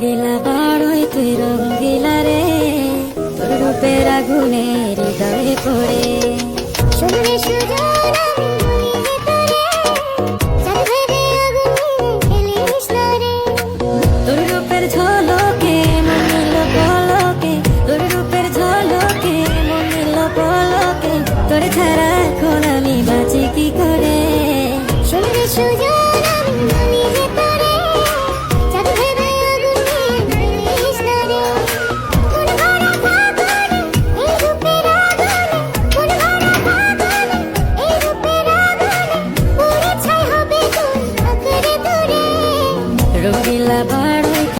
দিলা বড়ই তুই রঙ্গিলা রে, তোর রূপের আগুনে হৃদয়ে পড়ে। শুনলে সুজন আমি বলি তোরে, সাথে আগুনে খেলিস না রে। তোর রূপের ঝড়